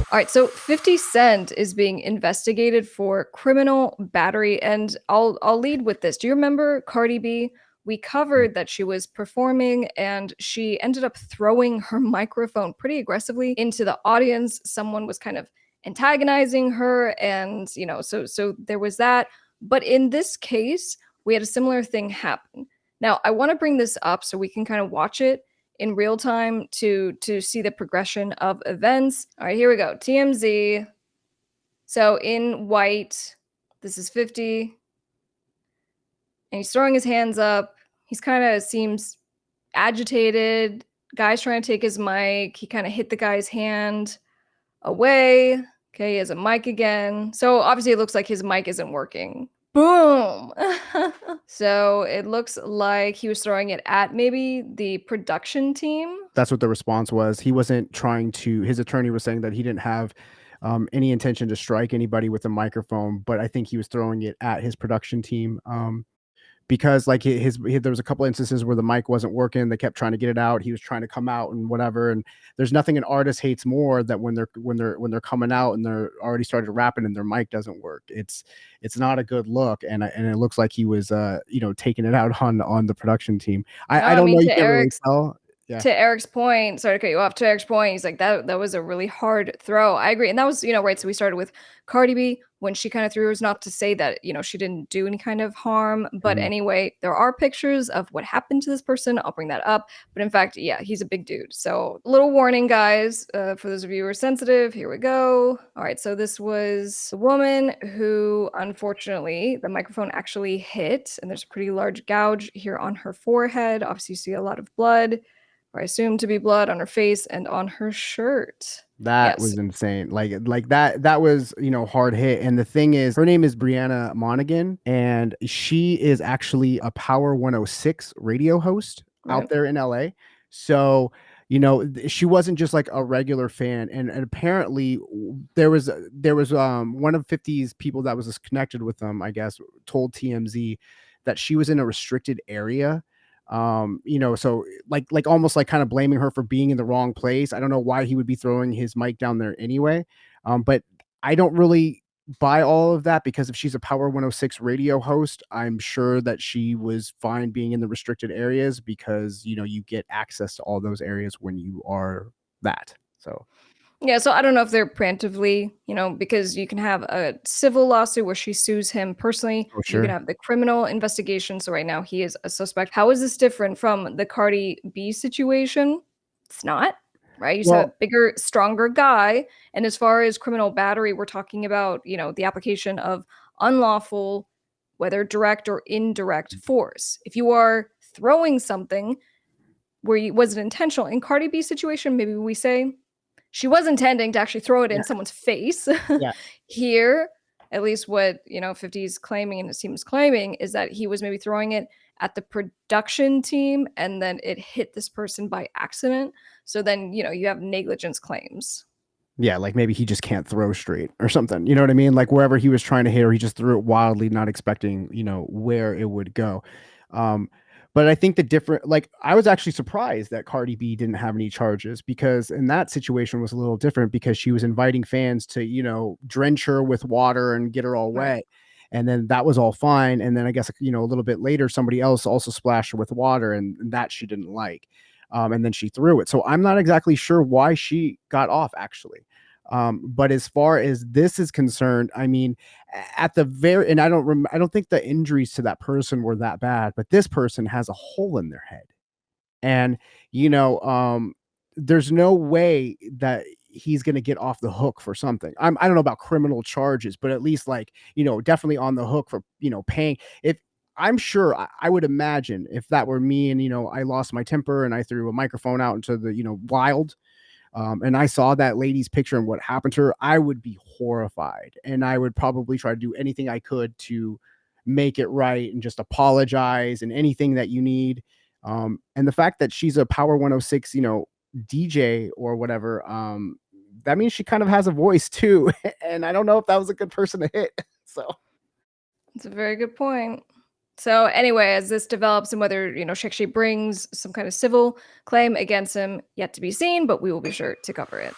All right, so 50 Cent is being investigated for criminal battery, and I'll lead with this. Do you remember Cardi B? We covered that she was performing and she ended up throwing her microphone pretty aggressively into the audience. Someone was kind of antagonizing her, and so there was that. But in this case, we had a similar thing happen. Now, I want to bring this up so we can kind of watch it in real time to see the progression of events. All right, here we go. TMZ. So in white, this is 50, and he's throwing his hands up. He's kind of seems agitated. Guy's trying to take his mic. He kind of hit the guy's hand away. Okay, he has a mic again. So obviously it looks like his mic isn't working. Boom. So it looks like he was throwing it at maybe the production team. That's what the response was. He wasn't trying to, his attorney was saying that he didn't have any intention to strike anybody with a microphone, but I think he was throwing it at his production team. Because like there was a couple instances where the mic wasn't working. They kept trying to get it out. He was trying to come out and whatever. And there's nothing an artist hates more that when they're coming out and they're already started rapping and their mic doesn't work. It's not a good look. And it looks like he was taking it out on the production team. I don't know. You can't really tell. Yeah. To Eric's point, sorry to cut you off. To Eric's point, he's like that was a really hard throw. I agree, and that was right. So we started with Cardi B when she kind of threw hers. Not to say that she didn't do any kind of harm, but anyway, there are pictures of what happened to this person. I'll bring that up. But in fact, yeah, he's a big dude. So little warning, guys, for those of you who are sensitive. Here we go. All right, so this was a woman who, unfortunately, the microphone actually hit, and there's a pretty large gouge here on her forehead. Obviously, you see a lot of blood. Or I assume to be blood on her face and on her shirt. That was insane. Like that was, hard hit. And the thing is, her name is Brianna Monaghan, and she is actually a Power 106 radio host out there in LA. So, she wasn't just like a regular fan. And apparently there was one of 50's people that was connected with them, I guess, told TMZ that she was in a restricted area. So like almost like kind of blaming her for being in the wrong place. I don't know why he would be throwing his mic down there anyway. But I don't really buy all of that, because if she's a Power 106 radio host, I'm sure that she was fine being in the restricted areas, because you get access to all those areas when you are that. So yeah, so I don't know if they're preemptively, because you can have a civil lawsuit where she sues him personally. Oh, sure. You can have the criminal investigation. So right now he is a suspect. How is this different from the Cardi B situation? It's not, right? You have a bigger, stronger guy. And as far as criminal battery, we're talking about, the application of unlawful, whether direct or indirect force. If you are throwing something where it wasn't intentional, in Cardi B situation, maybe we say, she was intending to actually throw it in someone's face. Yeah. Here, at least what 50 is claiming and it seems claiming is that he was maybe throwing it at the production team and then it hit this person by accident. So then you have negligence claims. Yeah, like maybe he just can't throw straight or something. You know what I mean? Like wherever he was trying to hit, or he just threw it wildly, not expecting where it would go. But I think I was actually surprised that Cardi B didn't have any charges, because in that situation was a little different, because she was inviting fans to, drench her with water and get her all wet. And then that was all fine. And then I guess, a little bit later, somebody else also splashed her with water, and that she didn't like. And then she threw it. So I'm not exactly sure why she got off, actually. But as far as this is concerned, I mean, at the very, and I don't think the injuries to that person were that bad, but this person has a hole in their head. And, there's no way that he's going to get off the hook for something. I don't know about criminal charges, but at least definitely on the hook for, paying. If I'm sure, I would imagine if that were me and, I lost my temper and I threw a microphone out into the, wild, and I saw that lady's picture and what happened to her, I would be horrified. And I would probably try to do anything I could to make it right and just apologize and anything that you need. And the fact that she's a Power 106, DJ or whatever, that means she kind of has a voice too. And I don't know if that was a good person to hit. So it's a very good point. So anyway, as this develops and whether, she actually brings some kind of civil claim against him, yet to be seen, but we will be sure to cover it.